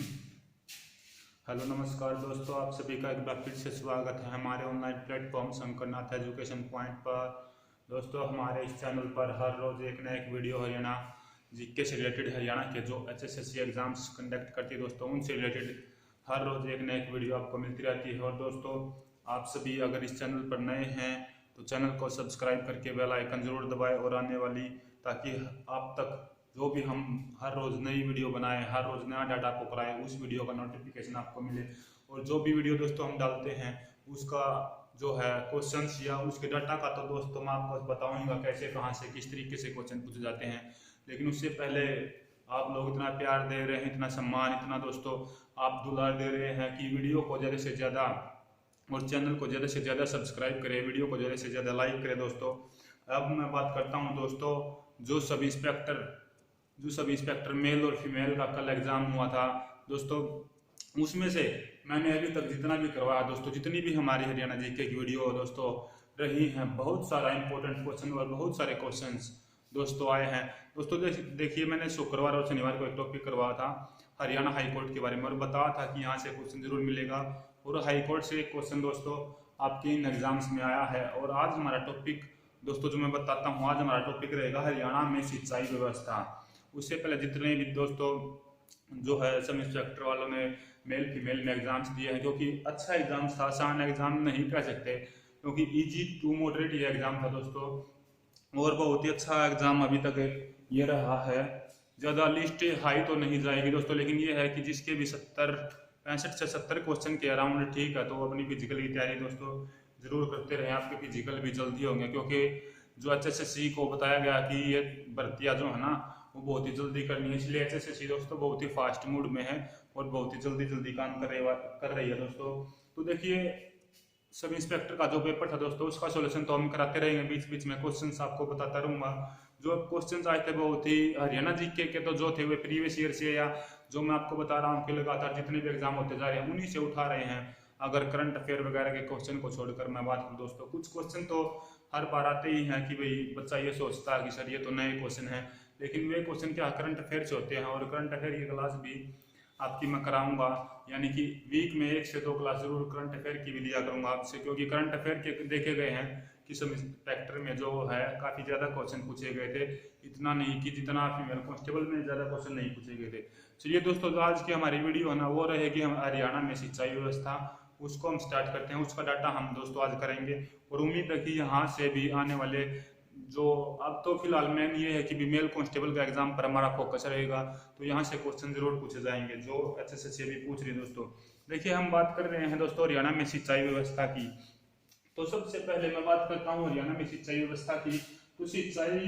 Hello नमस्कार दोस्तों, आप सभी का एक बार फिर से स्वागत है हमारे online platform Shankarnath education point पर। दोस्तों, हमारे इस चैनल पर हर रोज एक ना एक वीडियो हरियाणा जीके से रिलेटेड, हरियाणा के जो एचएसएससी एग्जाम्स कंडक्ट करती है दोस्तों, उनसे रिलेटेड हर रोज एक ना एक वीडियो आपको मिलती रहती है। और दोस्तों, आप सभी अगर इस चैनल पर नए हैं तो चैनल को सब्सक्राइब करके बेल आइकन जरूर दबाएं और आने वाली, ताकि आप तक जो भी हम हर रोज नई वीडियो बनाए, हर रोज नया डाटा आपको कराए, उस वीडियो का नोटिफिकेशन आपको मिले। और जो भी वीडियो दोस्तों हम डालते हैं उसका जो है क्वेश्चंस या उसके डाटा का, तो दोस्तों मैं आपको बताऊंगा कैसे, कहाँ से, किस तरीके से क्वेश्चन पूछे जाते हैं। लेकिन उससे पहले आप लोग इतना प्यार दे रहे हैं, इतना सम्मान, इतना दोस्तों आप दुलार दे रहे हैं कि वीडियो को ज़्यादा से ज़्यादा और चैनल को ज़्यादा से ज़्यादा सब्सक्राइब करें, वीडियो को ज़्यादा से ज़्यादा लाइक करें दोस्तों। अब मैं बात करता हूँ दोस्तों, जो सब इंस्पेक्टर मेल और फीमेल का कल एग्जाम हुआ था दोस्तों, उसमें से मैंने अभी तक जितना भी करवाया दोस्तों, जितनी भी हमारी हरियाणा जीके की वीडियो दोस्तों रही हैं, बहुत सारा इंपॉर्टेंट क्वेश्चन और बहुत सारे क्वेश्चंस दोस्तों आए हैं। दोस्तों देखिए, मैंने शुक्रवार और शनिवार को एक टॉपिक करवाया था हरियाणा हाई कोर्ट के बारे में और बताया था कि यहाँ से क्वेश्चन जरूर मिलेगा। और हाई कोर्ट से एक क्वेश्चन दोस्तों आपके इन एग्जाम्स में आया है। और आज हमारा टॉपिक दोस्तों जो मैं बताता हूँ, आज हमारा टॉपिक रहेगा हरियाणा में सिंचाई व्यवस्था। उससे पहले जितने भी दोस्तों जो है सब इंस्पेक्टर वालों ने मेल फीमेल में एग्जाम्स दिए हैं, जो कि अच्छा एग्जाम था, आसान एग्जाम नहीं कह सकते क्योंकि इजी टू मॉडरेट ये एग्जाम था दोस्तों। और बहुत ही अच्छा एग्जाम अभी तक ये रहा है। ज़्यादा लिस्ट हाई तो नहीं जाएगी दोस्तों, लेकिन ये है कि जिसके भी 65 से 70 क्वेश्चन के अराउंड ठीक है, तो अपनी फिजिकल की तैयारी दोस्तों जरूर करते रहें। आपके फिजिकल भी जल्दी होंगे, क्योंकि जो एचएसएससी को बताया गया कि ये भर्तियाँ जो है ना वो बहुत ही जल्दी करनी है, इसलिए एचएसएससी दोस्तों बहुत ही फास्ट मूड में है और बहुत ही जल्दी काम कर रही है दोस्तों। तो देखिए, सब इंस्पेक्टर का जो पेपर था दोस्तों, उसका सॉल्यूशन तो हम कराते रहेंगे, बीच बीच में क्वेश्चंस आपको बताता रहूंगा। जो क्वेश्चंस आए थे बहुत ही हरियाणा जीके के, तो जो थे वे प्रीवियस ईयर से, या जो मैं आपको बता रहा हूँ कि लगातार जितने भी एग्जाम होते जा रहे हैं उन्हीं से उठा रहे हैं। अगर करंट अफेयर वगैरह के क्वेश्चन को छोड़कर मैं बात करूँ दोस्तों, कुछ क्वेश्चन तो हर बार आते ही हैं कि भाई बच्चा ये सोचता है कि सर ये तो नए क्वेश्चन है, लेकिन वे क्वेश्चन क्या करंट अफेयर से होते हैं। और करंट अफेयर की क्लास भी आपकी मैं कराऊंगा, यानी कि वीक में 1 से 2 क्लास जरूर करंट अफेयर की भी लिया करूंगा आपसे, क्योंकि करंट अफेयर के देखे गए हैं कि सब इंस्पेक्टर में जो है काफ़ी ज़्यादा क्वेश्चन पूछे गए थे, इतना नहीं कि जितना फीमेल कांस्टेबल में ज़्यादा क्वेश्चन नहीं पूछे गए थे। चलिए दोस्तों, आज की हमारी वीडियो है ना वो रहेगी हम हरियाणा में सिंचाई व्यवस्था, उसको हम स्टार्ट करते हैं। उसका डाटा हम दोस्तों आज करेंगे और उम्मीद है कि यहाँ से भी आने वाले जो, अब तो फिलहाल मेन ये है कि मेल कांस्टेबल का एग्जाम पर हमारा फोकस रहेगा, तो यहाँ से क्वेश्चन जरूर पूछे जाएंगे जो एचएसएससी भी पूछ रही है दोस्तों। देखिए, हम बात कर रहे हैं दोस्तों हरियाणा में सिंचाई व्यवस्था की। तो सबसे पहले मैं बात करता हूँ हरियाणा में सिंचाई व्यवस्था की। तो सिंचाई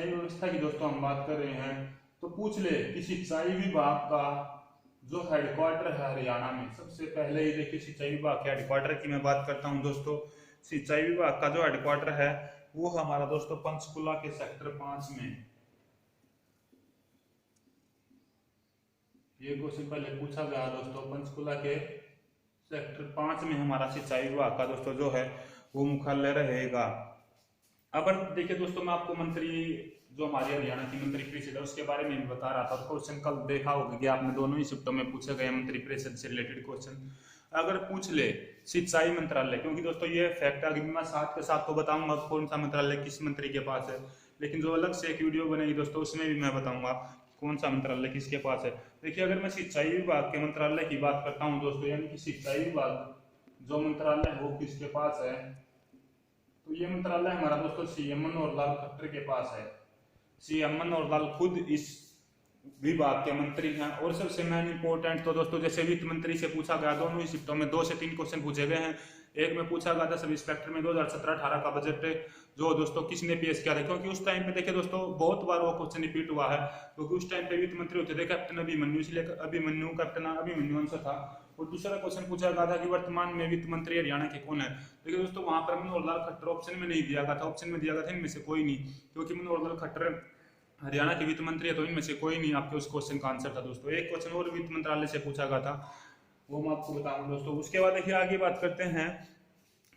व्यवस्था की दोस्तों हम बात कर रहे हैं, तो पूछ ले कि सिंचाई विभाग का जो हेडक्वार्टर है हरियाणा में, सबसे पहले ही देखिए सिंचाई विभाग के हेडक्वार्टर की मैं बात करता हूं दोस्तों। सिंचाई विभाग का जो हेडक्वार्टर है वो हमारा दोस्तों पंचकुला के सेक्टर 5 में, ये क्वेश्चन पहले पूछा गया दोस्तों, पंचकुला के सेक्टर 5 में हमारा सिंचाई विभाग का दोस्तों जो है वो मुख्यालय रहेगा। अब देखिए दोस्तों, मैं आपको मंत्री जो हमारे हरियाणा की मंत्री परिषद है उसके बारे में भी बता रहा था। क्वेश्चन कल देखा होगा कि आपने दोनों ही शिफ्टों में पूछे गए मंत्री परिषद से रिलेटेड क्वेश्चन। अगर पूछ ले सिंचाई मंत्रालय, क्योंकि दोस्तों ये फैक्ट अगर मैं साथ के साथ तो बताऊंगा कौन सा मंत्रालय किस मंत्री के पास है, लेकिन जो अलग से एक वीडियो बनेगी दोस्तों उसमें भी मैं बताऊंगा कौन सा मंत्रालय किसके पास है। देखिए, अगर मैं सिंचाई विभाग के मंत्रालय की बात करता हूँ दोस्तों, यानी कि सिंचाई विभाग जो मंत्रालय है वो किसके पास है, तो ये मंत्रालय हमारा दोस्तों सीएम मनोहर लाल खट्टर के पास है। सीएम मनोहर लाल खुद इस विभाग के मंत्री हैं। और सबसे मेन इंपॉर्टेंट तो दोस्तों, जैसे वित्त मंत्री से पूछा गया, दोनों ही शिफ्टों में 2 से 3 क्वेश्चन पूछे गए हैं। एक में पूछा गया था सब इंस्पेक्टर में 2017-18 का बजट जो दोस्तों किसने पेश किया था, क्योंकि उस टाइम पे देखिए दोस्तों बहुत बार वो क्वेश्चन रिपीट हुआ है, क्योंकि उस टाइम पे वित्त मंत्री होते थे कैप्टन अभिमन्यु, इसलिए कैप्टन अभिमन्यु आंसर था। और दूसरा क्वेश्चन पूछा गया था कि वर्तमान में वित्त मंत्री हरियाणा के कौन है। देखिए दोस्तों, वहां पर मनोहर लाल खट्टर ऑप्शन में नहीं दिया गया था, ऑप्शन में दिया गया था इनमें से कोई नहीं, क्योंकि मनोहर लाल खट्टर हरियाणा के वित्त मंत्री है, तो इनमें से कोई नहीं आपके उस क्वेश्चन का आंसर था दोस्तों। एक क्वेश्चन और वित्त मंत्रालय से पूछा गया था, वो मैं आपको बताऊंगा दोस्तों। उसके बाद देखिए आगे बात करते हैं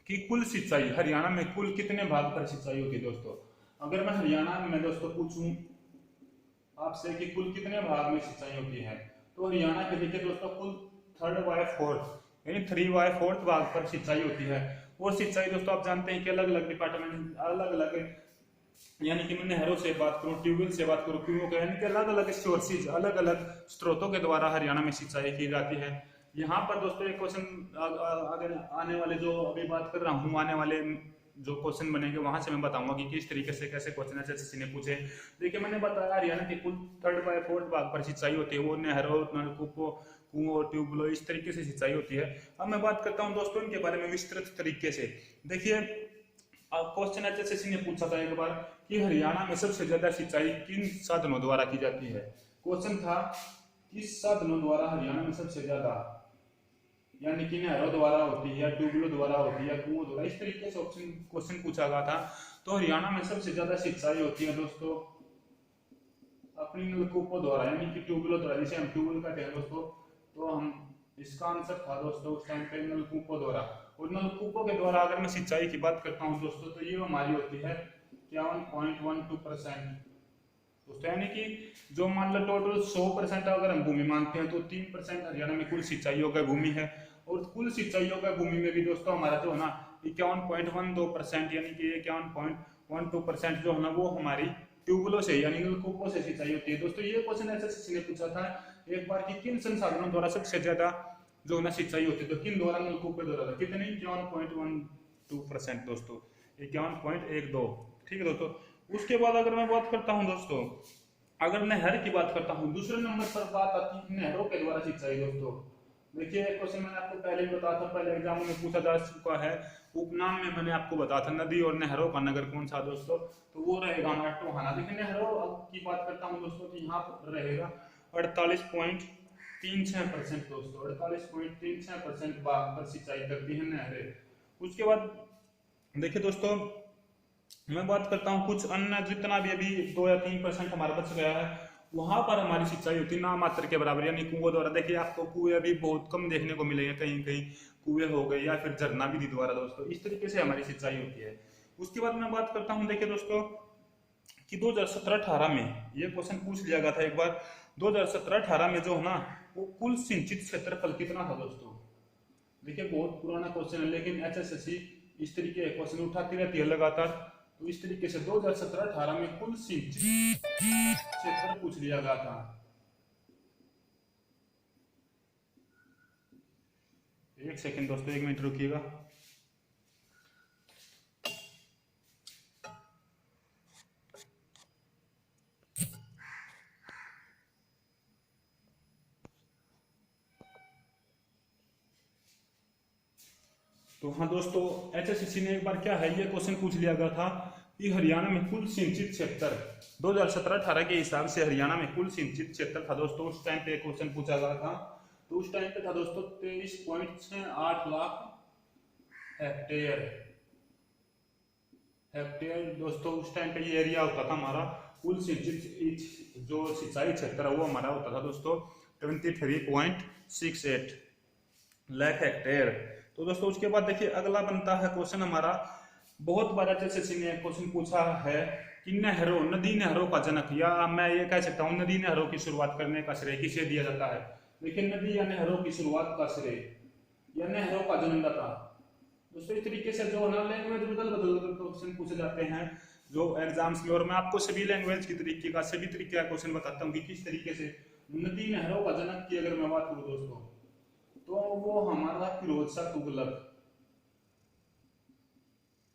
कि कुल सिंचाई हरियाणा में कुल कितने भाग पर सिंचाई होती है दोस्तों। अगर मैं हरियाणा में दोस्तों पूछूं, आपसे कि कुल कितने भाग में सिंचाई होती है। तो हरियाणा के देखिए दोस्तों कुल 3/4 यानी 3/4 भाग पर सिंचाई होती है। और सिंचाई दोस्तों आप जानते हैं कि अलग अलग डिपार्टमेंट अलग अलग, यानी कि मैं नहरों से बात करूं, ट्यूबवेल से बात करूं, कुओं का, यानी कि अलग अलग सोर्सेज अलग अलग स्रोतों के द्वारा हरियाणा में सिंचाई की जाती है। यहाँ पर दोस्तों एक क्वेश्चन अगर आने वाले जो अभी बात कर रहा हूँ, आने वाले जो क्वेश्चन बनेंगे वहां से मैं बताऊंगा कि किस तरीके से कैसे क्वेश्चन एसएससी ने पूछे। देखिए मैंने बताया हरियाणा के कुल 3/4 भाग पर सिंचाई होती है, वो नहरों, नलकूपों, कुओं और ट्यूबवेलों इस तरीके से सिंचाई होती है। अब मैं बात करता हूँ दोस्तों इनके बारे में विस्तृत तरीके से। देखिए क्वेश्चन एसएससी ने पूछा था एक बार कि हरियाणा में सबसे ज्यादा सिंचाई किन साधनों द्वारा की जाती है। क्वेश्चन था किस साधनों द्वारा हरियाणा में सबसे ज्यादा, यानी कि नहरों द्वारा होती है, ट्यूबवेलों द्वारा होती है, कुओं द्वारा, इस तरीके से ऑप्शन क्वेश्चन पूछा गया था। तो हरियाणा में सबसे ज्यादा सिंचाई होती है दोस्तों अपनी नलकूपों द्वारा, यानी कि ट्यूबवेलों द्वारा, जिसे हम ट्यूबवेल कहते हैं दोस्तों। तो हम इसका आंसर था दोस्तों उस टाइम पे नलकूपों द्वारा। और नलकूपों के द्वारा अगर मैं सिंचाई की बात करता हूँ दोस्तों, तो ये हमारी होती है 51.12% दोस्तों, यानी कि जो मान लो टोटल 100% अगर हम भूमि मानते हैं तो 3% हरियाणा में कुल सिंचाई योग्य भूमि है। और कुल सिंचाई योग्य भूमि में भी दोस्तों हमारा जो है ना 51.12%, यानी कि 51.12% जो है ना वो हमारी ट्यूबवेलों से यानी नलकूपों से सिंचाई होती है। दोस्तों ये क्वेश्चन एसएससी ने पूछा था एक बार कि किन संसाधनों द्वारा सबसे ज्यादा जो ना सिंचाई होती है, तो किन द्वारा, नलकूप द्वारा, कितनी 51.12% दोस्तों, 51.12। ठीक है दोस्तों। उसके बाद अगर मैं बात करता हूं दोस्तों, अगर नहर की बात करता हूं, दूसरे नंबर पर बात आती है नहरों के द्वारा सिंचाई दोस्तों। देखिए एक क्वेश्चन मैंने आपको पहले ही बताया था, पहले एग्जाम में पूछा जा चुका है, उपनाम में मैंने आपको बताया था नदी और नहरों का नगर कौन सा दोस्तों, तो वो रहेगा हमारा टोहाना। देखिए नहरों की बात करता हूँ दोस्तों, तो यहाँ पर रहेगा 48.36% दोस्तों, 48.36% भाग पर सिंचाई करती है नहरें। उसके बाद देखिए दोस्तों मैं बात करता हूँ कुछ अन्य, जितना भी अभी 2 या 3% हमारा बच गया है, वहां पर हमारी सिंचाई होती है ना मात्र के बराबर, यानी कुओं द्वारा। देखिए आपको कुएं अभी बहुत कम देखने को मिलेंगे, कहीं कहीं कुएं हो गए या फिर झरना विधि द्वारा दोस्तों, इस तरीके से हमारी सिंचाई होती है। उसके बाद मैं बात करता हूँ देखिए दोस्तों कि 2017-18 में ये क्वेश्चन पूछ लिया गया था एक बार, 2017-18 में जो है ना वो कुल सिंचित क्षेत्रफल कितना था दोस्तों। देखिए बहुत पुराना क्वेश्चन है, लेकिन एचएसएससी इस तरीके के क्वेश्चन उठाती रहती है लगातार। तो इस तरीके से 2017-18 में कुल सिंचित क्षेत्र पूछ लिया गया था। एक सेकंड दोस्तों, 1 मिनट रुकिएगा। तो हाँ दोस्तों, एचएससी ने एक बार क्या है ये क्वेश्चन पूछ लिया गया था कि हरियाणा में कुल सिंचित क्षेत्र 2017-18 के हिसाब से हरियाणा में कुल सिंचित क्षेत्र था दोस्तों, उस टाइम पे क्वेश्चन पूछा गया था। तो उस टाइम पे था दोस्तों 23.8 लाख हेक्टेयर दोस्तों। उस टाइम पे ये एरिया होता था हमारा, कुल सिंचित जो सिंचाई क्षेत्र है वो हमारा होता था दोस्तों 23.68 लाख हेक्टेयर। तो दोस्तों उसके बाद देखिए अगला बनता है क्वेश्चन हमारा, बहुत बार एचएससी ने क्वेश्चन पूछा है कि नहरों, नदी नहरों का जनक, या मैं ये कह सकता हूँ नदी नहरों की शुरुआत करने का श्रेय किसे दिया जाता है। लेकिन नदी या नहरों की शुरुआत का श्रेय या नहरों का जन्मदाता दोस्तों, इस तरीके से जो ना लैंग्वेज बदल बदल क्वेश्चन पूछे जाते हैं जो एग्जाम्स में। और मैं आपको सभी लैंग्वेज की तरीके का, सभी तरीके का क्वेश्चन बताता हूँ कि किस तरीके से नदी नहरों का जनक की अगर मैं बात करूँ दोस्तों, तो वो हमारा फिरोज शाह तुगलक।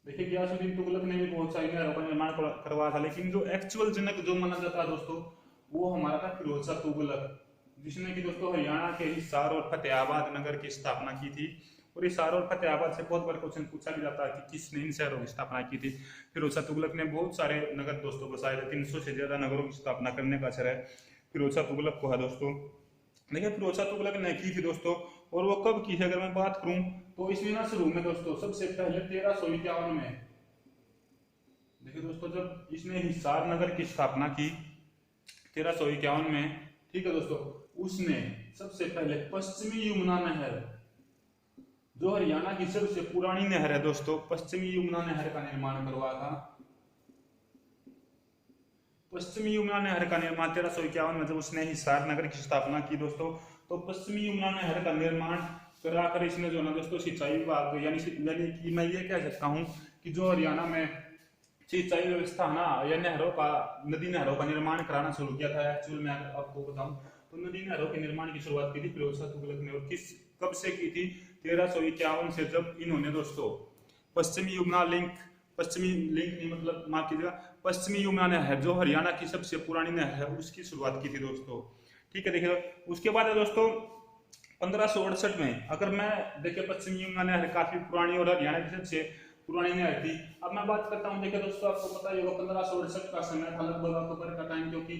देखिए गियासुद्दीन तुगलक ने भी बहुत सारी नहरों का निर्माण करवाया था, लेकिन जो एक्चुअल जनक जो माना जाता है दोस्तों वो हमारा था फिरोज शाह तुगलक, जिसने कि दोस्तों हरियाणा के हिसार और फतेहाबाद नगर की स्थापना की थी। और हिसार और फतेहाबाद से बहुत बार क्वेश्चन पूछा भी जाता है कि किसने इन शहरों की स्थापना की थी। फिरोज शाह तुगलक ने बहुत सारे नगर दोस्तों बसाए थे, 300 से ज्यादा नगरों की स्थापना करने का श्रेय फिरोज शाह तुगलक को है दोस्तों। देखिए फिरोज शाह तुगलक ने की थी दोस्तों, और वो कब की थी अगर मैं बात करूं तो इसमें ना शुरू में दोस्तों सबसे पहले 1351 में। देखिए दोस्तों जब इसने हिसार नगर की स्थापना की 1351 में, ठीक है दोस्तों, उसने सबसे पहले पश्चिमी यमुना नहर, जो हरियाणा की सबसे पुरानी नहर है दोस्तों, पश्चिमी यमुना नहर का निर्माण करवाया था। पश्चिमी यमुना नहर का निर्माण 1351 में जब उसने हिसार नगर की स्थापना की दोस्तों, तो पश्चिमी यमुना नहर का निर्माण कराकर इसने जो ना दोस्तों सिंचाई विभाग यानी कि मैं ये कह सकता हूँ कि जो हरियाणा में सिंचाई व्यवस्था ना या नहरों का नदी नहरों का निर्माण कराना शुरू किया था। एक्चुअल में आपको बताऊं तो नदी नहरों के निर्माण की शुरुआत की थी फिरोज शाह तुगलक ने, और किस कब से की थी 1351 से, जब इन्होंने दोस्तों पश्चिमी यमुना लिंक, पश्चिमी लिंक नहीं मतलब माफ कीजिएगा, पश्चिमी यमुना नहर जो हरियाणा की सबसे पुरानी नहर है उसकी शुरुआत की थी दोस्तों। ठीक है, देखिए उसके बाद है दोस्तों 1568 में, अगर मैं देखिए पश्चिमी यमुना नहर काफी पुरानी और हरियाणा की सबसे पुरानी नहर थी। अब मैं बात करता हूँ, देखिए दोस्तों आपको पता ही होगा 1568 का समय था लगभग अकबर का टाइम, क्योंकि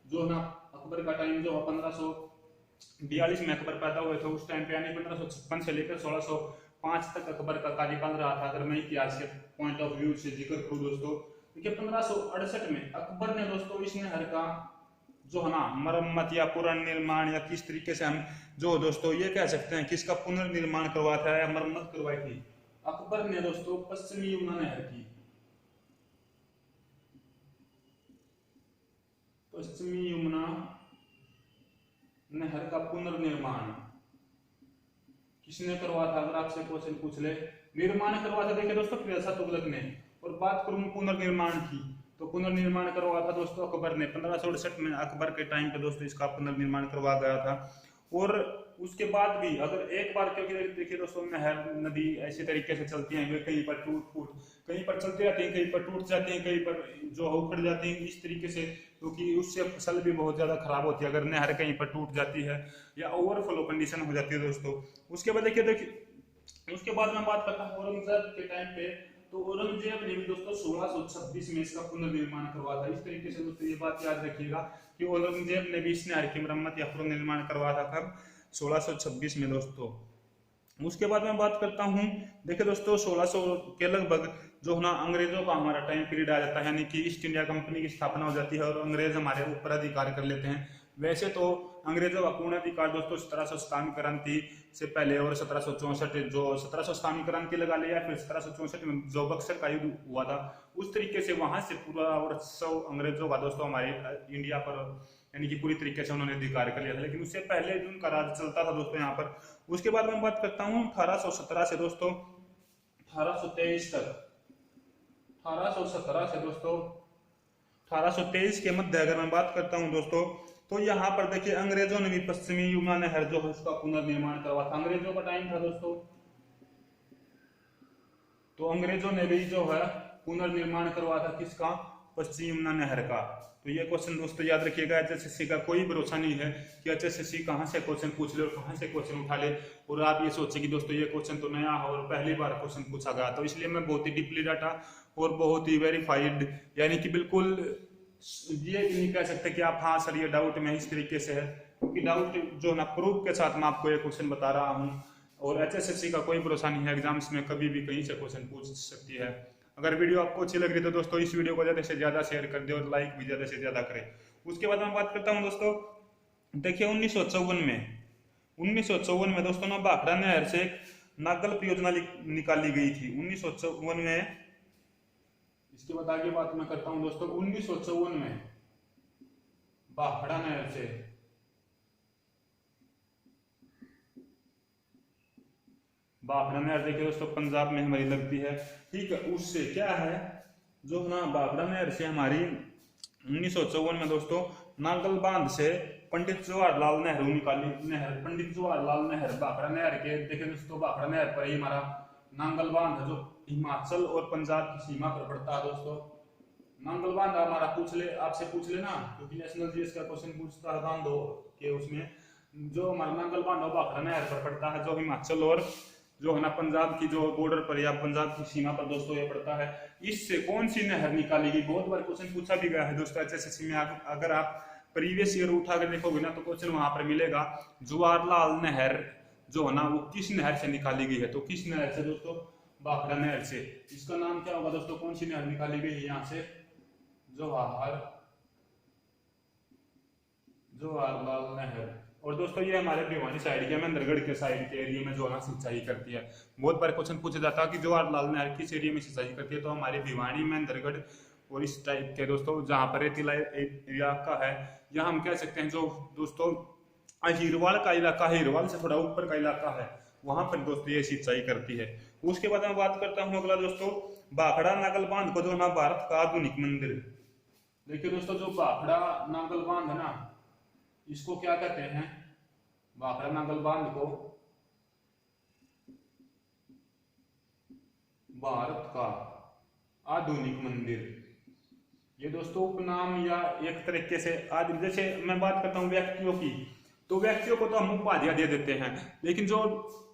जो ना अकबर का टाइम जो 1542 में अकबर पैदा हुए थे उस टाइम पे, यानी 1556 से लेकर 1605 तक अकबर का कार्यकाल रहा था। अगर मैं इतिहास के पॉइंट ऑफ व्यू से जिक्र करूँ दोस्तों, देखिए 1568 में अकबर ने दोस्तों इस नहर का जो है ना मरम्मत या पुनर्निर्माण या किस तरीके से हम जो दोस्तों ये कह सकते हैं किसका पुनर्निर्माण करवाया था या मरम्मत करवाई थी, अकबर ने दोस्तों पश्चिमी यमुना नहर की, पश्चिमी यमुना नहर का पुनर्निर्माण किसने करवाया था? अगर आपसे क्वेश्चन पूछ ले, निर्माण करवाया था देखिए दोस्तों फिरोज शाह तुगलक ने। और बात करूं पुनर्निर्माण की, तो पुनर्निर्माण करवाया था दोस्तों अकबर ने 1568 में, अकबर के टाइम पे दोस्तों इसका पुनर्निर्माण करवाया गया था। और उसके बाद भी अगर एक बार, क्योंकि देखिए दोस्तों नहर नदी ऐसे तरीके से चलती हैं, वे कहीं पर कहीं पर चलती रहती हैं, कहीं पर टूट जाती हैं, कहीं पर जो उखड़ जाती हैं इस तरीके से, क्योंकि उससे फसल भी बहुत ज्यादा खराब होती है अगर नहर कहीं पर टूट जाती है या ओवरफ्लो कंडीशन हो जाती है दोस्तों। उसके बाद देखिए उसके बाद मैं बात करता हूँ औरंगजेब के टाइम पे, तो औरंगजेब ने भी दोस्तों 1626 में इसका पुनर्निर्माण करवाया था। इस तरीके से दोस्तों ये बात याद रखिएगा कि औरंगजेब ने भी इस नहर की मरम्मत या पुनर्निर्माण करवाया था कब? 1626 में दोस्तों। उसके बाद मैं बात करता हूँ, देखिए दोस्तों 1600 के लगभग जो है ना अंग्रेजों का हमारा टाइम पीरियड आ जाता है, यानी कि ईस्ट इंडिया कंपनी की स्थापना हो जाती है और अंग्रेज हमारे ऊपर अधिकार कर लेते हैं। वैसे तो अंग्रेजों का पूर्ण अधिकार दोस्तों 1797 क्रांति से पहले और 1764 जो 1797 क्रांति लगा लिया, फिर 1764 में जो बक्सर का युद्ध हुआ था उस तरीके से वहां से पूरा और सब अंग्रेजों का दोस्तों हमारे इंडिया पर यानी कि पूरी तरीके से उन्होंने अधिकार कर लिया था, लेकिन उससे पहले जो उनका राज चलता था दोस्तों यहाँ पर। उसके बाद मैं बात करता हूँ 1817 से दोस्तों 1823 तक, 1817 से दोस्तों 1823 के मध्य अगर मैं बात करता हूँ दोस्तों, तो यहाँ पर देखिए अंग्रेजों ने भी पश्चिमी यमुना नहर जो है उसका पुनर्निर्माण करवा था। अंग्रेजों का टाइम था दोस्तों, तो अंग्रेजों ने भी जो है पुनर्निर्माण करवा था किसका? पश्चिमी यमुना नहर का। तो ये क्वेश्चन दोस्तों याद रखिएगा, एचएसएससी का कोई भरोसा नहीं है कि एचएसएससी कहां से क्वेश्चन पूछ ले और कहां से क्वेश्चन उठा ले और आप ये सोचे कि दोस्तों ये क्वेश्चन तो नया है और पहली बार क्वेश्चन पूछा गया। तो इसलिए मैं बहुत ही डीपली डाटा और बहुत ही वेरीफाइड, यानी कि बिल्कुल ये नहीं कह सकते कि आप हाँ सर ये डाउट में इस तरीके से है, क्योंकि डाउट जो ना प्रूफ के साथ मैं आपको ये क्वेश्चन बता रहा हूँ। और एचएसएससी का कोई भरोसा नहीं है, एग्जाम्स में कभी भी कहीं से क्वेश्चन पूछ सकती है। अगर वीडियो आपको अच्छी लग रही है तो दोस्तों इस वीडियो को ज्यादा से ज्यादा शेयर कर दे और लाइक भी ज्यादा से ज्यादा करें। उसके बाद मैं बात करता हूँ दोस्तों, देखिए 1954 में दोस्तों ना भाखड़ा नहर से नागल परियोजना निकाली गई थी 1954 में। इसके बाद आगे बात मैं करता हूं दोस्तों 1954 में भाखड़ा नहर से भाखड़ा नहर देखिए दोस्तों पंजाब में हमारी लगती है, ठीक है। उससे क्या है जो ना भाखड़ा नहर से हमारी 1954 में दोस्तों नांगल बांध से पंडित जवाहरलाल नेहरू निकाली नहर, पंडित जवाहरलाल नहर भाखड़ा नहर के देखिए दोस्तों भाखड़ा नहर पर ही हमारा नांगल बांध है जो हिमाचल और पंजाब की सीमा पर पड़ता है दोस्तों। नांगल बांध हमारा आपसे पूछ लेना, क्योंकि नेशनल जीएस का क्वेश्चन पूछता है बांधो के उसमें, जो हमारा नांगल बांध भाखड़ा नहर पर पड़ता है जो हिमाचल और जो है ना पंजाब की जो बॉर्डर पर या पंजाब की सीमा पर दोस्तों ये पड़ता है। इससे कौन सी नहर निकाली गई? बहुत बार क्वेश्चन पूछा भी गया है दोस्तों एचएसएससी में। अगर आप प्रीवियस ईयर उठा कर देखोगे ना तो क्वेश्चन वहां पर मिलेगा जवाहरलाल नहर जो है ना वो किस नहर से निकाली गई है। तो किस नहर से दोस्तों? भाखड़ा नहर से। इसका नाम क्या होगा दोस्तों? कौन सी नहर निकाली गई है यहाँ से? जवाहरलाल नहर। और दोस्तों ये हमारे भिवानी साइड के महेंद्रगढ़ के साइड के एरिया में जो है ना सिंचाई करती है। बहुत बार क्वेश्चन पूछा जाता है कि जवाहरलाल नहर किस एरिया में सिंचाई करती है, तो हमारे भिवानी, महेंद्रगढ़ और इस टाइप के दोस्तों जहाँ पर रेतीला इलाका है, यहाँ हम कह सकते हैं जो दोस्तों हीरवाल का इलाका है, हीरवाल से थोड़ा ऊपर का इलाका है, वहां पर दोस्तों ये सिंचाई करती है। उसके बाद मैं बात करता हूँ अगला दोस्तों भाखड़ा नागल बांध को, जो ना भारत का आधुनिक मंदिर। देखिए दोस्तों जो भाखड़ा नागल बांध है ना, इसको क्या कहते हैं, भाखड़ा नागल बांध को भारत का आधुनिक मंदिर, ये दोस्तों उपनाम या एक तरीके से आदि, जैसे मैं बात करता हूँ व्यक्तियों की, तो व्यक्तियों को तो हम उपाधियां दे देते हैं, लेकिन जो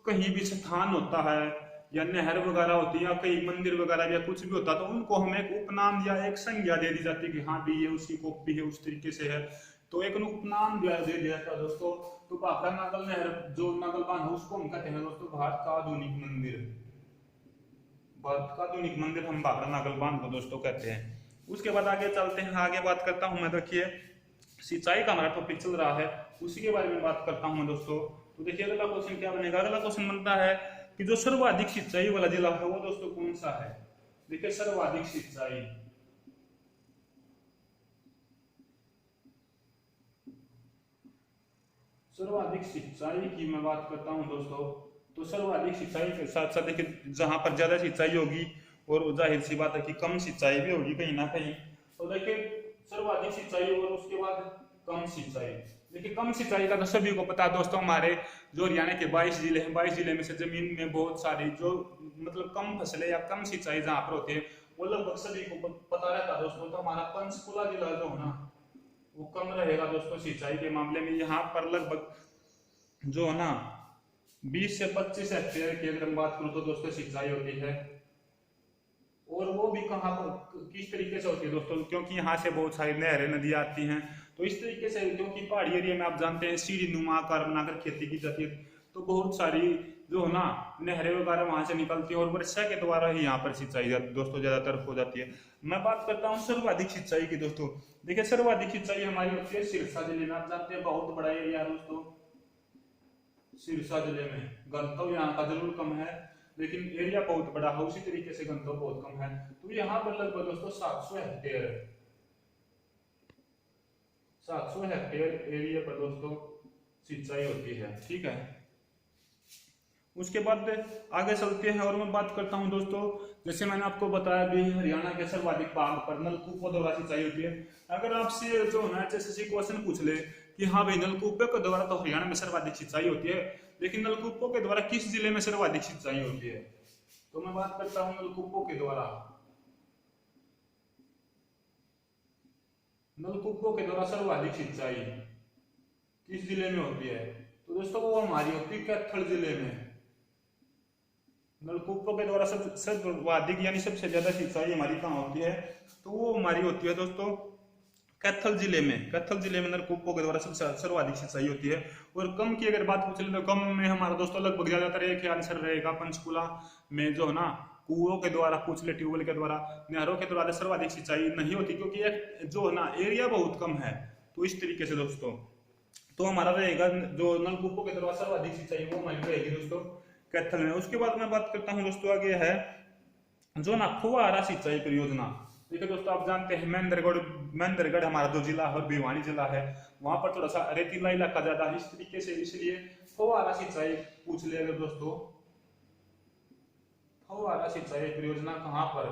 कहीं भी स्थान होता है या नहर वगैरह होती है या कहीं मंदिर वगैरह या कुछ भी होता है, तो उनको हम एक उपनाम या एक संज्ञा दे दी जाती है कि हाँ भी ये उसकी कॉपी है, उस तरीके से है, तो एक उपनाम दे दिया जाता है दोस्तों। तो भाखड़ा नागल नहर जो नागल बांध है उसको हम कहते हैं दोस्तों भारत का आधुनिक मंदिर, भारत का आधुनिक मंदिर हम भाखड़ा नागल बांध को दोस्तों कहते हैं। उसके बाद आगे चलते हैं, आगे बात करता हूं मैं, देखिए सिंचाई का हमारा टॉपिक चल रहा है, उसी के बारे में बात करता हूं मैं दोस्तों। तो देखिए अगला क्वेश्चन क्या बनेगा, अगला क्वेश्चन बनता है कि जो सर्वाधिक सिंचाई वाला जिला है वो दोस्तों कौन सा है। देखिए सर्वाधिक सिंचाई, सर्वाधिक सिंचाई की मैं बात करता हूं दोस्तों, तो सर्वाधिक सिंचाई के साथ साथ देखिए जहां पर ज्यादा सिंचाई होगी और जाहिर सी बात है कि कम सिंचाई भी होगी कहीं ना कहीं, तो देखिए सर्वाधिक सिंचाई और उसके बाद कम सिंचाई। देखिए कम सिंचाई का तो सभी को पता है दोस्तों, हमारे जो हरियाणा के 22 जिले हैं, 22 जिले में से जमीन में बहुत सारी जो मतलब कम फसलें या कम सिंचाई जहाँ पर होती है वो लगभग सभी को पता रहता है दोस्तों। तो हमारा पंचकुला जिला जो है ना वो कम रहेगा दोस्तों सिंचाई के मामले में, यहाँ पर लगभग जो है ना 20 से 25 हेक्टेयर की अगर हम बात करूँ तो दोस्तों सिंचाई होती है। और वो भी कहाँ पर किस तरीके से होती है दोस्तों, क्योंकि यहाँ से बहुत सारी नहरें नदियाँ आती हैं, तो इस तरीके से क्योंकि पहाड़ी एरिया में आप जानते हैं सीढ़ी नुमा आकार बनाकर खेती की जाती है, तो बहुत सारी जो है ना नहरें वगैरह वहां से निकलती है और वर्षा के द्वारा ही यहाँ पर सिंचाई दोस्तों ज्यादातर हो जाती है। मैं बात करता हूँ सर्वाधिक सिंचाई की दोस्तों। देखिए सर्वाधिक सिंचाई हमारी होती है सिरसा जिले में, आप जानते हैं बहुत बड़ा एरिया है दोस्तों सिरसा जिले में, गंतव्य यहाँ का जरूर कम है लेकिन एरिया बहुत बड़ा है, उसी तरीके से गंतव्य बहुत कम है। तो यहाँ पर लगभग दोस्तों 700 हेक्टेयर एरिया पर दोस्तों सिंचाई होती है, ठीक है। उसके बाद आगे चलते हैं और मैं बात करता हूं दोस्तों, जैसे मैंने आपको बताया भी हरियाणा के सर्वाधिक भाग पर नलकूपों द्वारा सिंचाई होती है। अगर आपसे जो है एसएससी क्वेश्चन पूछ ले कि हाँ भाई नलकूपों के द्वारा तो हरियाणा में सर्वाधिक सिंचाई होती है, लेकिन नलकूपों के द्वारा किस जिले में सर्वाधिक सिंचाई होती है, तो मैं बात करता हूँ नलकूपों के द्वारा, नलकूपों के द्वारा सर्वाधिक सिंचाई किस जिले में होती है, तो दोस्तों वो हमारी होती है कैथल जिले में। नलकूपों के द्वारा सर्वाधिक यानी सबसे ज्यादा सिंचाई हमारी कहाँ होती है, तो वो हमारी होती है दोस्तों कैथल जिले में। कैथल जिले में नलकूपों के द्वारा सबसे सर्वाधिक सिंचाई होती है। और कम की अगर बात पूछ ले तो कम में हमारा दोस्तों लगभग ज्यादातर एक ही आंसर रहेगा, पंचकुला में जो है ना कुओं के द्वारा पूछ ले, ट्यूबवेल के द्वारा, नहरों के द्वारा सर्वाधिक सिंचाई नहीं होती क्योंकि एक जो है ना एरिया बहुत कम है। तो इस तरीके से दोस्तों तो हमारा रहेगा जो नलकूपों के द्वारा सर्वाधिक सिंचाई वो हमारी रहेगी दोस्तों कैथल में। उसके बाद मैं बात करता हूँ दोस्तों आगे है जो ना फुहारा सिंचाई परियोजना। देखिए दोस्तों आप जानते हैं महेंद्रगढ़ हमारा जो जिला है और भिवानी जिला है वहां पर थोड़ा सा रेतीला इलाका ज्यादा है, इस तरीके से इसलिए फुहारा सिंचाई पूछ ले अगर दोस्तों, फुहारा सिंचाई परियोजना कहाँ पर,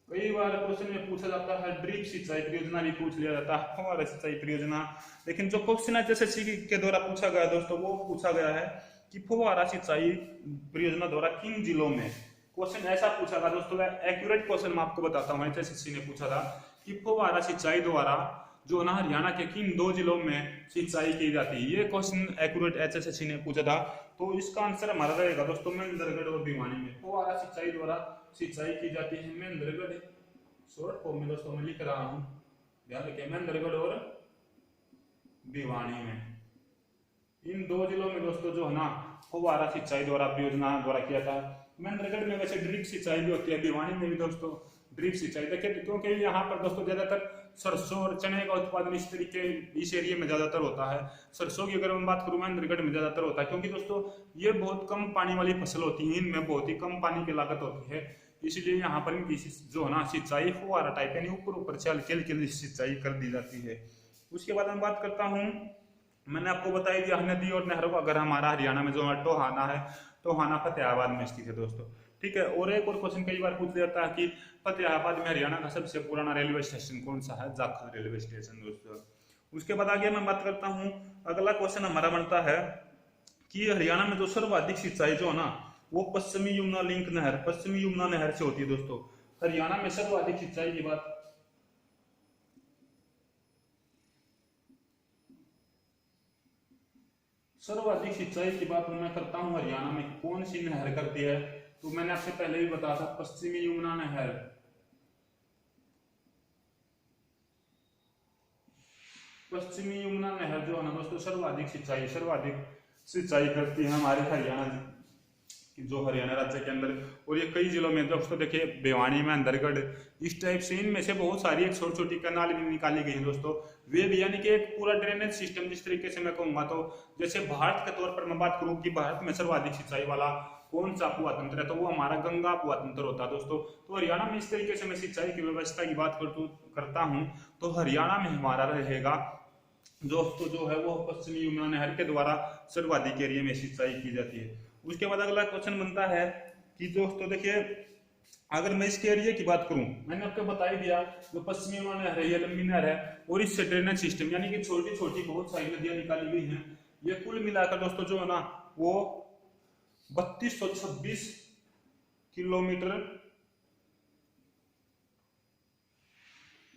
कई बार क्वेश्चन में पूछा जाता है ड्रिप सिंचाई परियोजना भी पूछ लिया जाता है, फुहारा सिंचाई परियोजना। लेकिन जो क्वेश्चन एसएससी के द्वारा पूछा गया दोस्तों वो पूछा गया है कि फुहारा सिंचाई परियोजना द्वारा किन जिलों में, क्वेश्चन ऐसा पूछा था दोस्तों, एक्यूरेट क्वेश्चन मैं आपको बताता हूँ, एसएससी ने पूछा था कि फुहारा सिंचाई द्वारा जो ना हरियाणा के किन 2 जिलों में सिंचाई की जाती है, ये क्वेश्चन एक्यूरेट एसएससी ने पूछा था। तो इसका आंसर हमारा रहेगा दोस्तों महेंद्रगढ़ और भिवानी में फुहारा सिंचाई द्वारा सिंचाई की जाती है। महेंद्रगढ़ शॉर्ट फॉर्म में दोस्तों मैं लिख रहा हूँ, ध्यान रखिए महेंद्रगढ़ और भिवानी में, इन 2 जिलों में दोस्तों जो है ना फुहारा सिंचाई द्वारा परियोजना द्वारा किया था। महेंद्रगढ़ में वैसे ड्रिप सिंचाई भी होती है, भिवानी में भी दोस्तों ड्रिप सिंचाई। देखिए क्योंकि यहाँ पर दोस्तों ज्यादातर सरसों और चने का उत्पादन इस एरिया में ज्यादातर होता है। सरसों की अगर मैं बात करूँ महेंद्रगढ़ में ज्यादातर होता है क्योंकि दोस्तों ये बहुत कम पानी वाली फसल होती है, इनमें बहुत ही कम पानी की लागत होती है, इसलिए यहाँ पर इनकी जो है ना सिंचाई फुहारा टाइप यानी ऊपर ऊपर से हल्की हल्की सिंचाई कर दी जाती है। उसके बाद मैं बात करता हूँ, मैंने आपको बताई दिया नदी और नहरों का, अगर हमारा हरियाणा में जो है टोहाना है, टोहाना फतेहाबाद में स्थित है दोस्तों, ठीक है। और एक और क्वेश्चन कई बार पूछ जाता है कि फतेहाबाद में हरियाणा का सबसे पुराना रेलवे स्टेशन कौन सा है? जाखल रेलवे स्टेशन दोस्तों। उसके बाद आगे मैं बात करता हूँ, अगला क्वेश्चन हमारा बनता है कि हरियाणा में जो सर्वाधिक सिंचाई जो है ना वो पश्चिमी यमुना लिंक नहर, पश्चिमी यमुना नहर से होती है दोस्तों। हरियाणा में सर्वाधिक सिंचाई की बात, सर्वाधिक सिंचाई की बात मैं करता हूं हरियाणा में कौन सी नहर करती है, तो मैंने आपसे पहले भी बताया था पश्चिमी यमुना नहर। पश्चिमी यमुना नहर जो है ना दोस्तों सर्वाधिक सिंचाई करती है हमारे हरियाणा जो हरियाणा राज्य के अंदर। और ये कई जिलों में दोस्तों देखिए, भिवानी, महेंद्रगढ़, इस टाइप से इनमें से बहुत सारी एक छोटी छोटी कैनाल भी निकाली गई है दोस्तों। वे भी यानी कि एक पूरा ड्रेनेज सिस्टम, जिस तरीके से मैं कहूंगा तो जैसे भारत के तौर पर मैं बात करूं कि भारत में सर्वाधिक सिंचाई वाला कौन सा कुआं तंत्र है, तो वो हमारा गंगा कुआं तंत्र होता है दोस्तों। तो हरियाणा में इस तरीके से मैं सिंचाई की व्यवस्था की बात करता हूँ, तो हरियाणा में हमारा रहेगा दोस्तों जो है वो पश्चिमी यमुना नहर के द्वारा सर्वाधिक एरिया में सिंचाई की जाती है। उसके बाद अगला क्वेश्चन बनता है कि दोस्तों देखिए, अगर मैं इसके एरिया की बात करूं, मैंने आपको बता ही दिया जो पश्चिमी यमुना नहर है ये लंबी नहर है और इससे ड्रेनेज सिस्टम यानी कि छोटी छोटी बहुत सारी नदियां निकाली गई हैं। ये कुल मिलाकर दोस्तों जो है ना वो 3226 किलोमीटर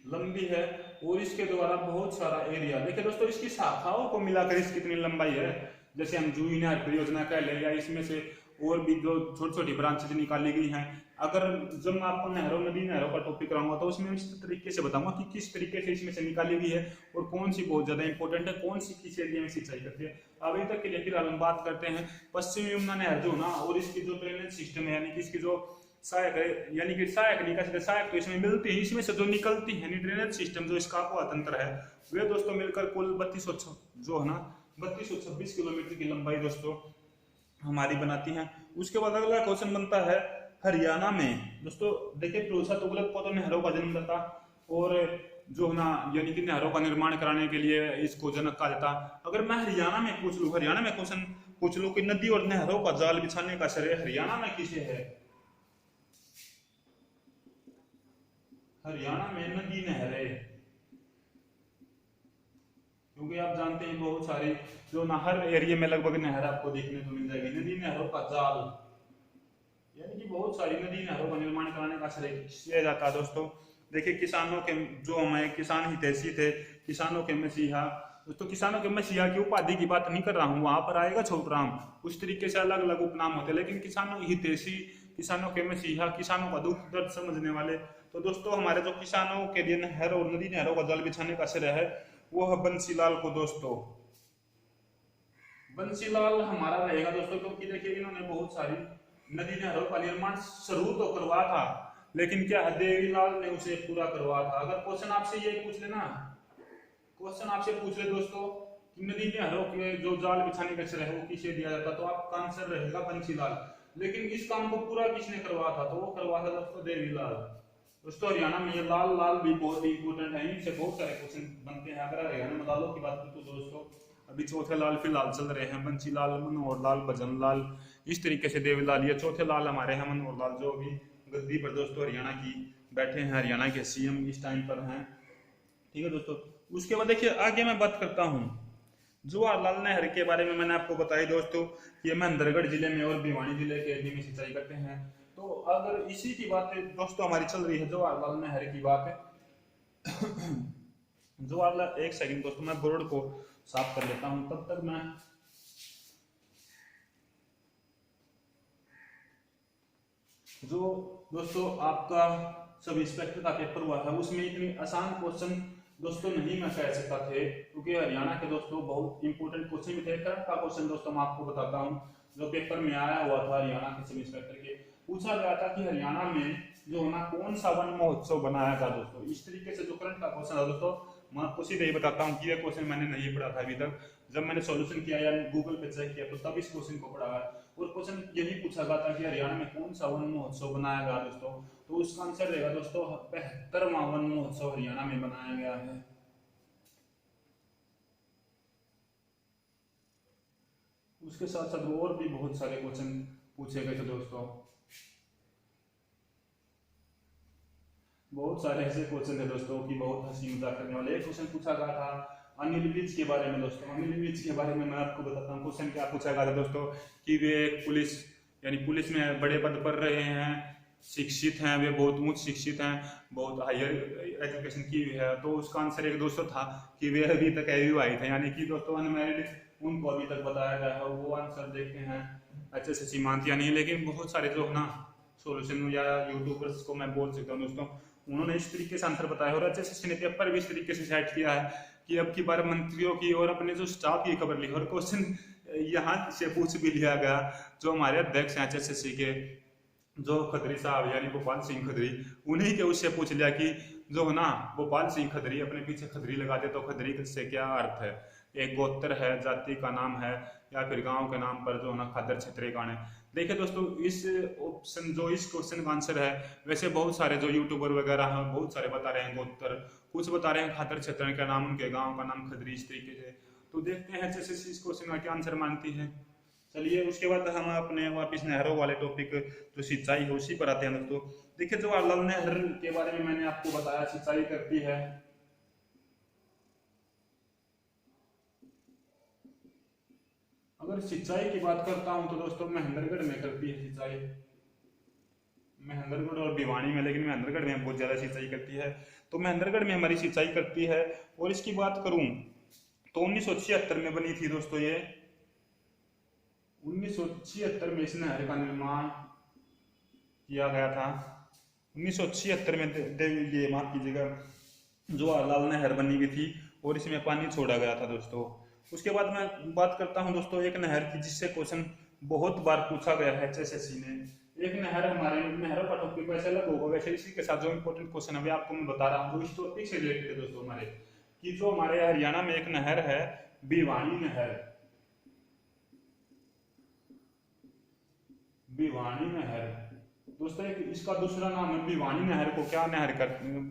लंबी है और इसके द्वारा बहुत सारा एरिया, देखिए दोस्तों इसकी शाखाओं को मिलाकर इसकी कितनी लंबाई है, जैसे हम जूही नहर परियोजना कह ले या इसमें से और भी जो छोटी छोटी ब्रांचेज निकाली गई हैं। अगर जब मैं आपको नहरों नदी नहरों का टॉपिक कराऊंगा तो उसमें इस तरीके से बताऊंगा कि किस तरीके से इसमें से निकाली गई है और कौन सी बहुत ज्यादा इंपॉर्टेंट है, कौन सी किस एरिया में सिंचाई करती है। अभी तक के लिए फिलहाल हम बात करते हैं पश्चिमी यमुना नहर जो ना और इसकी जो ड्रेनेज सिस्टम है यानी कि इसकी जो सहायक है, यानी कि सहायक नहीं कह सकते, सहायक तो इसमें मिलती है, इसमें से जो निकलती है ड्रेनेज सिस्टम जो इसका कुआं तंत्र है वे दोस्तों मिलकर कुल 3226 किलोमीटर की लंबाई दोस्तों हमारी बनाती हैं। उसके बाद अगला क्वेश्चन बनता है हरियाणा में दोस्तों देखिए, फिरोज तुगलक को तो नहरों का जन्मदाता और जो है ना यानी कि नहरों का निर्माण कराने के लिए इसको जनक कहा जाता। अगर मैं हरियाणा में पूछ लूं, हरियाणा में क्वेश्चन पूछ लूं कि नदी और नहरों का जाल बिछाने का श्रेय हरियाणा में किसे है? हरियाणा में नदी नहरें, क्योंकि आप जानते हैं बहुत सारी जो ना हर एरिया में लगभग नहर आपको देखने को मिल जाएगी। नदी नहरों का जाल यानी कि बहुत सारी नदी नहरों का निर्माण कराने का श्रेय किया जाता है दोस्तों। देखिए किसानों के जो हमारे किसान हितैषी थे, किसानों के मसीहा दोस्तों, किसानों के मसीहा की उपाधि की बात नहीं कर रहा हूँ, वहां पर आएगा छोटराम, उस तरीके से अलग अलग उपनाम होते हैं, लेकिन किसानों हितैषी, किसानों के मसीहा, किसानों का दुख दर्द समझने वाले, तो दोस्तों हमारे जो किसानों के लिए नहर और नदी नहरों का जाल बिछाने का श्रेय है वो है बंसीलाल को दोस्तों। बंसीलाल हमारा रहेगा दोस्तों, क्योंकि देखिए इन्होंने बहुत सारी नदी नहरों का निर्माण शुरू तो करवा था, लेकिन क्या है देवीलाल ने उसे पूरा करवा था। अगर क्वेश्चन आपसे ये पूछ लेना, क्वेश्चन आपसे पूछ ले दोस्तों कि नदी नहरों के जो जाल बिछाने का श्रेय है वो किसे दिया जाता, तो आपका आंसर रहेगा बंसीलाल। लेकिन इस काम को पूरा किसने करवा था, तो वो करवा था दोस्तों देवीलाल। दोस्तों हरियाणा में ये लाल लाल भी बहुत ही इंपॉर्टेंट है, इनसे बहुत सारे क्वेश्चन बनते हैं। अगर हरियाणा में लालों की बात करें तो दोस्तों अभी चौथे लाल फिलहाल चल रहे हैं बंसीलाल, मनोहर लाल, भजन लाल, इस तरीके से देवीलाल, ये चौथे लाल हमारे हैं मनोहर लाल जो अभी गद्दी पर दोस्तों हरियाणा की बैठे हैं, हरियाणा के सीएम इस टाइम पर हैं, ठीक है दोस्तों। उसके बाद देखिए आगे मैं बात करता हूँ जवाहरलाल नहर के बारे में। मैंने आपको बताया दोस्तों ये महेंद्रगढ़ जिले में और भिवानी जिले के एरिया में सिंचाई करते हैं। तो अगर इसी की बात दोस्तों हमारी चल रही है जवाहरलाल नहर की बात है जवाहरलाल, एक सेकंड दोस्तों मैं बोर्ड को साफ कर लेता हूं, तब तक मैं जो दोस्तों आपका सब इंस्पेक्टर का पेपर हुआ है उसमें इतनी आसान क्वेश्चन दोस्तों नहीं मैं कह सकता थे, क्योंकि हरियाणा के दोस्तों बहुत इंपॉर्टेंट क्वेश्चन भी थे। करंट का क्वेश्चन दोस्तों मैं आपको बताता हूं जो पेपर में आया हुआ था हरियाणा के सब इंस्पेक्टर के, पूछा गया था कि हरियाणा में जो ना कौन सा वन महोत्सव बनाया था दोस्तों। इस तरीके से जो करंट का क्वेश्चन है दोस्तों मैं आपको सीधे ही बताता हूँ कि ये क्वेश्चन मैंने नहीं पढ़ा था अभी तक, जब मैंने सॉल्यूशन किया या गूगल पे चेक किया तो तब इस क्वेश्चन को पढ़ा है। और क्वेश्चन यही पूछा गया था कि हरियाणा में कौन सा वन महोत्सव बनाया गया दोस्तों, तो उसका आंसर रहेगा दोस्तों 75वां वन महोत्सव हरियाणा में बनाया गया है। उसके साथ साथ और भी बहुत सारे क्वेश्चन पूछे गए थे दोस्तों, बहुत सारे ऐसे क्वेश्चन थे दोस्तों कि बहुत हंसी मजाक करने वाले। एक क्वेश्चन पूछा गया था अनिल विज के बारे में दोस्तों। अनिल विज के बारे में मैं आपको बताता हूँ क्वेश्चन क्या पूछा गया था दोस्तों कि वे पुलिस यानी पुलिस में बड़े पद पर रहे हैं, शिक्षित हैं, वे बहुत उच्च शिक्षित हैं, बहुत हायर एजुकेशन की हुई है। तो उसका आंसर एक दोस्तों था कि वे अभी तक अविवाहित है, यानी कि दोस्तों अनमैरिड उनको अभी तक बताया गया है। वो आंसर देखते हैं HSSC मानती या नहीं, लेकिन बहुत सारे जो ना सोल्यूशन या यूट्यूबर्स को मैं बोल सकता हूँ दोस्तों, उन्होंने इस तरीके से आंसर बताया और HSSC ने पेपर भी इस तरीके से सेट किया है कि अब की बार मंत्रियों की और अपने जो स्टाफ की खबर ली और क्वेश्चन यहाँ से पूछ भी लिया गया। जो हमारे अध्यक्ष हैं HSSC के जो खत्री साहब यानी गोपाल सिंह खत्री, उन्हीं के उससे पूछ लिया कि जो है ना गोपाल सिंह खत्री अपने पीछे खत्री लगाते तो खत्री से क्या अर्थ है, एक गोत्र है, जाति का नाम है, या फिर गांव के नाम पर जो है ना खादर क्षेत्र गाने। देखिए दोस्तों इस ऑप्शन जो इस क्वेश्चन का आंसर है, वैसे बहुत सारे जो यूट्यूबर वगैरह हैं बहुत सारे बता रहे हैं गोत्र, कुछ बता रहे हैं खादर क्षेत्र का नाम, उनके गाँव का नाम खदरी, इस तरीके से। तो देखते हैं HSSC इस क्वेश्चन का क्या आंसर मानती है। चलिए उसके बाद हम अपने वापिस नहरों वाले टॉपिक जो सिंचाई है उसी पर आते हैं दोस्तों। देखिए जवाहरलाल नहर के बारे में मैंने आपको बताया सिंचाई करती है, अगर सिंचाई की बात करता हूं तो दोस्तों महेंद्रगढ़ में करती है सिंचाई, महेंद्रगढ़ और भिवानी में, लेकिन महेंद्रगढ़ में बहुत ज्यादा सिंचाई करती है। तो महेंद्रगढ़ में हमारी सिंचाई करती है। और इसकी बात करूं तो 1976 में बनी थी दोस्तों ये, 1976 में इस नहर का निर्माण किया गया था। 1976 में ये माफ कीजिएगा जवाहरलाल नहर बनी हुई थी और इसमें पानी छोड़ा गया था दोस्तों। उसके बाद मैं बात करता हूं दोस्तों एक नहर की जिससे क्वेश्चन बहुत बार पूछा गया है HSSC ने। एक नहर, हमारे नहरों का टॉपिक वैसे अलग होगा, वैसे इसी के साथ जो इंपॉर्टेंट क्वेश्चन अभी आपको मैं बता रहा हूँ जो इस टॉपिक से रिलेटेड है दोस्तों हमारे, कि जो हमारे हरियाणा में एक नहर है भिवानी नहर, भिवानी नहर दोस्तों एक इसका दूसरा नाम है भिवानी नहर को क्या नहर कर,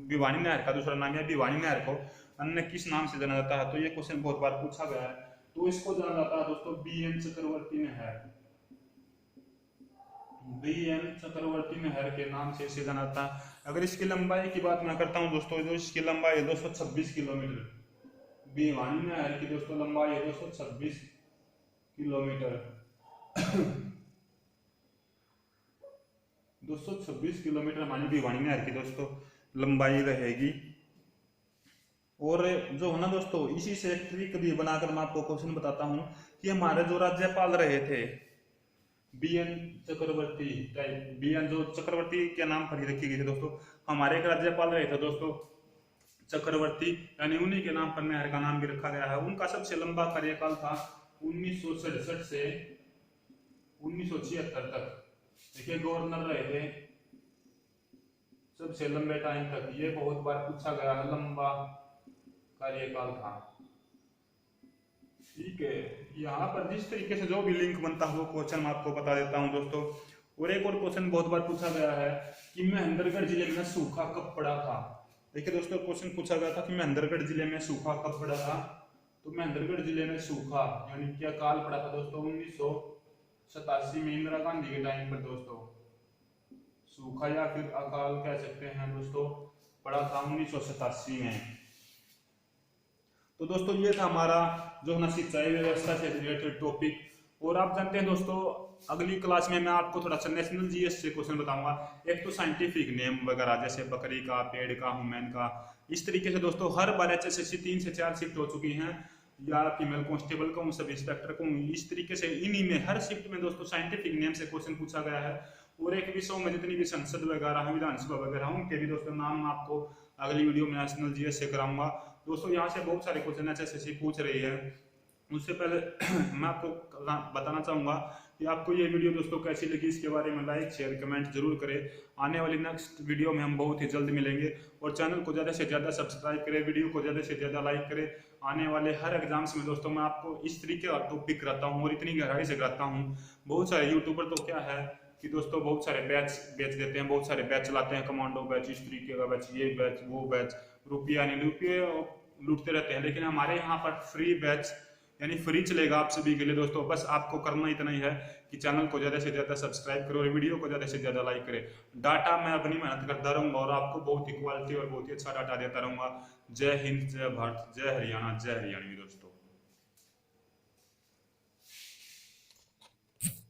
भिवानी नहर का दूसरा नाम है भिवानी नहर को अन्य किस नाम से जाना जाता है। तो ये क्वेश्चन बहुत बार पूछा गया है। तो इसको जाना जाता है दोस्तों BN चक्रवर्ती नहर, BN चक्रवर्ती नहर के नाम से इसे जाना जाता है। अगर इसकी लंबाई की बात मैं करता हूं दोस्तों, जो इसकी लंबाई है 226 किलोमीटर, भिवानी नहर की दोस्तों लंबाई है 226 किलोमीटर 226 किलोमीटर हमारी भिवानी नहर की दोस्तों लंबाई रहेगी। और जो है ना दोस्तों इसी से एक ट्रिक भी बनाकर मैं आपको क्वेश्चन बताता हूं कि हमारे जो राज्यपाल रहे थे BN चक्रवर्ती, BN जो चक्रवर्ती के नाम पर ही रखी गई थी दोस्तों, हमारे एक राज्यपाल रहे थे दोस्तों चक्रवर्ती, यानी उन्हीं के नाम पर नहर का नाम भी रखा गया है। उनका सबसे लंबा कार्यकाल था 1967 से 1976 तक। देखिए गवर्नर रहे थे सबसे लंबे टाइम तक, ये बहुत बार पूछा गया है, लंबा कार्यकाल था। ठीक है, यहाँ पर जिस तरीके से जो भी लिंक बनता है वो क्वेश्चन मैं आपको बता देता हूँ दोस्तों। और एक और क्वेश्चन बहुत बार पूछा गया है कि महेंद्रगढ़ जिले में सूखा कब पड़ा था। देखिए दोस्तों क्वेश्चन पूछा गया था कि महेंद्रगढ़ जिले में सूखा कब पड़ा था। तो महेंद्रगढ़ जिले में सूखा यानी क्या काल पड़ा था दोस्तों 1987 में इंदिरा गांधी के टाइम पर दोस्तों, सूखा या फिर अकाल कह सकते हैं दोस्तों, पड़ा था 1987 में। तो दोस्तों ये था हमारा जो है सिंचाई व्यवस्था से रिलेटेड टॉपिक। और आप जानते हैं दोस्तों अगली क्लास में मैं आपको थोड़ा सा नेशनल जीएस से क्वेश्चन बताऊंगा। एक तो साइंटिफिक नेम वगैरह जैसे बकरी का, पेड़ का, ह्यूमन का, इस तरीके से दोस्तों हर बार HSSC 3 से 4 शिफ्ट हो चुकी हैं, या फीमेल कांस्टेबल को, सब इंस्पेक्टर को, इस तरीके से इन्हीं में हर शिफ्ट में दोस्तों साइंटिफिक नेम से क्वेश्चन पूछा गया है। और एक विषयों में जितनी भी संसद वगैरह विधानसभा वगैरह उनके भी दोस्तों नाम आपको अगली वीडियो में नेशनल जीएस से कराऊंगा दोस्तों। यहाँ से बहुत सारे क्वेश्चन HSSC पूछ रही है। उससे पहले मैं आपको बताना चाहूंगा कि आपको ये वीडियो दोस्तों कैसी लगी, इसके बारे में लाइक शेयर कमेंट जरूर करें। आने वाली नेक्स्ट वीडियो में हम बहुत ही जल्द मिलेंगे, और चैनल को ज़्यादा से ज़्यादा सब्सक्राइब करें, वीडियो को ज़्यादा से ज़्यादा लाइक करें। आने वाले हर एग्जाम्स में दोस्तों मैं आपको इस तरीके का टॉपिक कराता हूँ और इतनी गहराई से कराता हूँ। बहुत सारे यूट्यूबर तो क्या है कि दोस्तों बहुत सारे बैच बेच देते हैं, बहुत सारे बैच चलाते हैं, कमांडो बैच, इस तरीके का बैच, ये बैच वो बैच, रुपया नहीं रुपये लूटते रहते हैं। लेकिन हमारे यहाँ पर फ्री बैच यानी फ्री चलेगा आप सभी के लिए दोस्तों। बस आपको करना इतना ही है कि चैनल को ज़्यादा से ज़्यादा सब्सक्राइब करो और वीडियो को ज़्यादा से ज़्यादा लाइक करें। डाटा मैं अपनी मेहनत करता रहूँगा और आपको बहुत ही क्वालिटी और बहुत ही अच्छा डाटा देता रहूँगा। जय हिंद, जय भारत, जय हरियाणा, जय हरियाणवी दोस्तों।